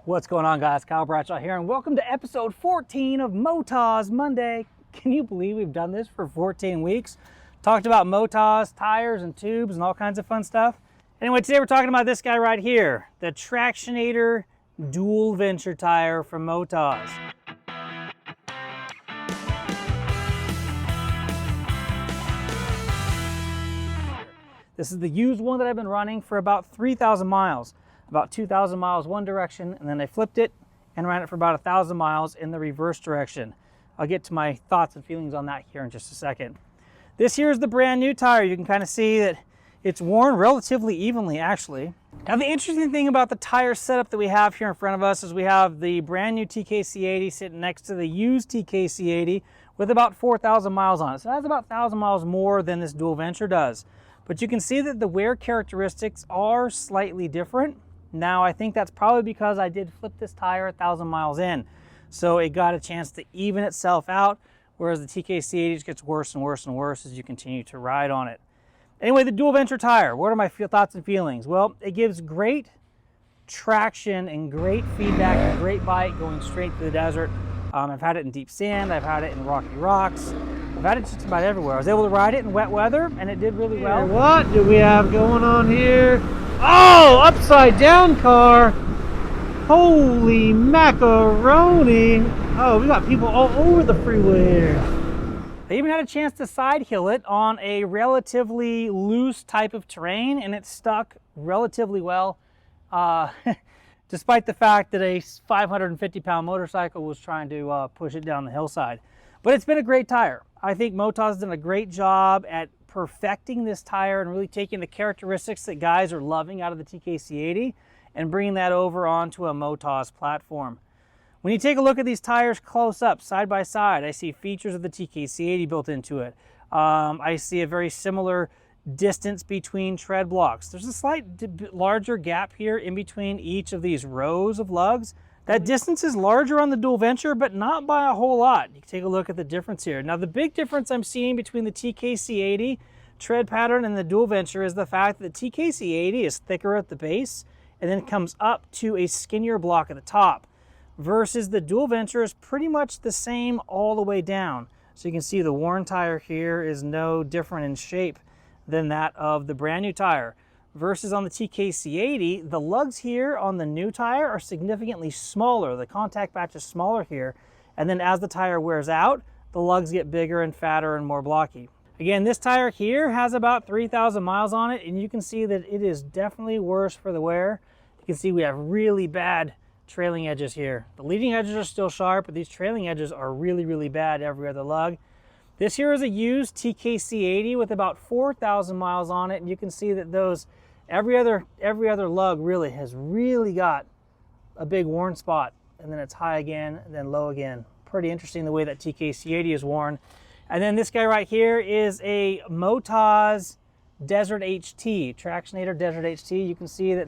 What's going on, guys? Kyle Bradshaw here, and welcome to episode 14 of Motoz Monday. Can you believe we've done this for 14 weeks? Talked about Motoz, tires and tubes and all kinds of fun stuff. Anyway, today we're talking about this guy right here, the Tractionator dual venture tire from Motoz. This is the used one that I've been running for about 3,000 miles. About 2,000 miles one direction, and then I flipped it and ran it for about 1,000 miles in the reverse direction. I'll get to my thoughts and feelings on that here in just a second. This here is the brand new tire. You can kind of see that it's worn relatively evenly, actually. Now, the interesting thing about the tire setup that we have here in front of us is we have the brand new TKC80 sitting next to the used TKC80 with about 4,000 miles on it. So that's about 1,000 miles more than this dual venture does. But you can see that the wear characteristics are slightly different. Now, I think that's probably because I did flip this tire 1,000 miles in. So it got a chance to even itself out, whereas the TKC80 just gets worse and worse and worse as you continue to ride on it. Anyway, the dual venture tire, what are my thoughts and feelings? Well, it gives great traction and great feedback and great bite going straight through the desert. I've had it in deep sand, I've had it in rocky rocks, I've had it just about everywhere. I was able to ride it in wet weather and it did really well. What do we have going on here? Oh, upside down car. Holy macaroni. Oh, we got people all over the freeway here. I even had a chance to side hill it on a relatively loose type of terrain, and it stuck relatively well, despite the fact that a 550-pound motorcycle was trying to push it down the hillside. But it's been a great tire. I think Motoz has done a great job at perfecting this tire and really taking the characteristics that guys are loving out of the TKC80 and bringing that over onto a Motoz platform. When you take a look at these tires close up, side by side, I see features of the TKC80 built into it. I see a very similar distance between tread blocks. There's a slight larger gap here in between each of these rows of lugs. That distance is larger on the dual venture, but not by a whole lot. You can take a look at the difference here. Now, the big difference I'm seeing between the TKC80 tread pattern and the dual venture is the fact that the TKC80 is thicker at the base and then comes up to a skinnier block at the top, versus the dual venture is pretty much the same all the way down. So you can see the worn tire here is no different in shape than that of the brand new tire. Versus on the TKC80, the lugs here on the new tire are significantly smaller. The contact patch is smaller here. And then as the tire wears out, the lugs get bigger and fatter and more blocky. Again, this tire here has about 3,000 miles on it, and you can see that it is definitely worse for the wear. You can see we have really bad trailing edges here. The leading edges are still sharp, but these trailing edges are really, really bad every other lug. This here is a used TKC80 with about 4,000 miles on it, and you can see that those every other lug really has got a big worn spot, and then it's high again and then low again. Pretty interesting the way that TKC80 is worn. And then this guy right here is a Motoz Desert HT, Tractionator Desert HT. You can see that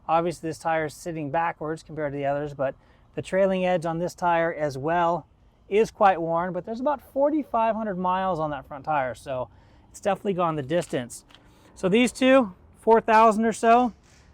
obviously this tire is sitting backwards compared to the others, but the trailing edge on this tire as well is quite worn, but there's about 4,500 miles on that front tire, so it's definitely gone the distance. So these two, 4,000 or so,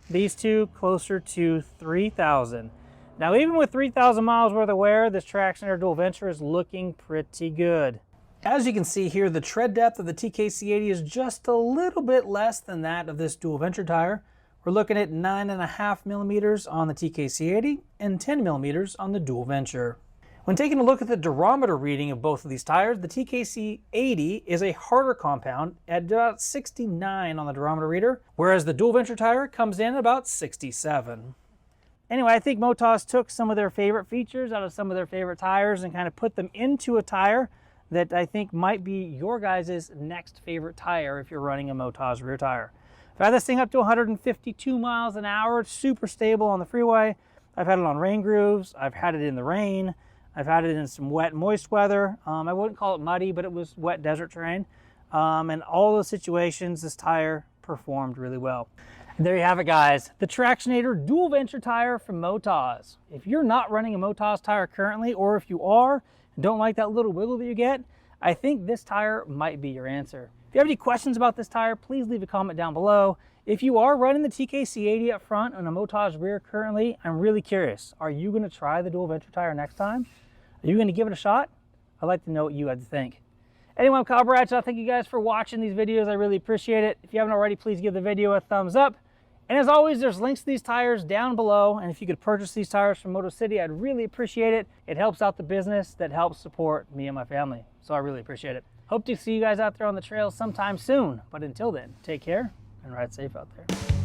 these two closer to 3,000. Now, even with 3,000 miles worth of wear, this Tractionator dual venture is looking pretty good. As you can see here, the tread depth of the TKC80 is just a little bit less than that of this dual venture tire. We're looking at 9.5 millimeters on the TKC80 and 10 millimeters on the dual venture. When taking a look at the Durometer reading of both of these tires, the TKC80 is a harder compound at about 69 on the Durometer reader, whereas the dual venture tire comes in at about 67. Anyway, I think Motoz took some of their favorite features out of some of their favorite tires and kind of put them into a tire that I think might be your guys' next favorite tire if you're running a Motoz Rear tire. I've had this thing up to 152 miles an hour. It's super stable on the freeway. I've had it on rain grooves. I've had it in the rain. I've had it in some wet, moist weather. I wouldn't call it muddy, but it was wet desert terrain. And all those situations, this tire performed really well. And there you have it, guys. The Tractionator dual venture tire from Motoz. If you're not running a Motoz tire currently, or if you are and don't like that little wiggle that you get, I think this tire might be your answer. If you have any questions about this tire, please leave a comment down below. If you are running the TKC80 up front on a Motoz Rear currently, I'm really curious. Are you going to try the dual venture tire next time? Are you going to give it a shot? I'd like to know what you had to think. Anyway, I'm Kyle Bradshaw. Thank you guys for watching these videos. I really appreciate it. If you haven't already, please give the video a thumbs up. And as always, there's links to these tires down below. And if you could purchase these tires from MotoCity, I'd really appreciate it. It helps out the business that helps support me and my family. So I really appreciate it. Hope to see you guys out there on the trail sometime soon. But until then, take care and ride safe out there.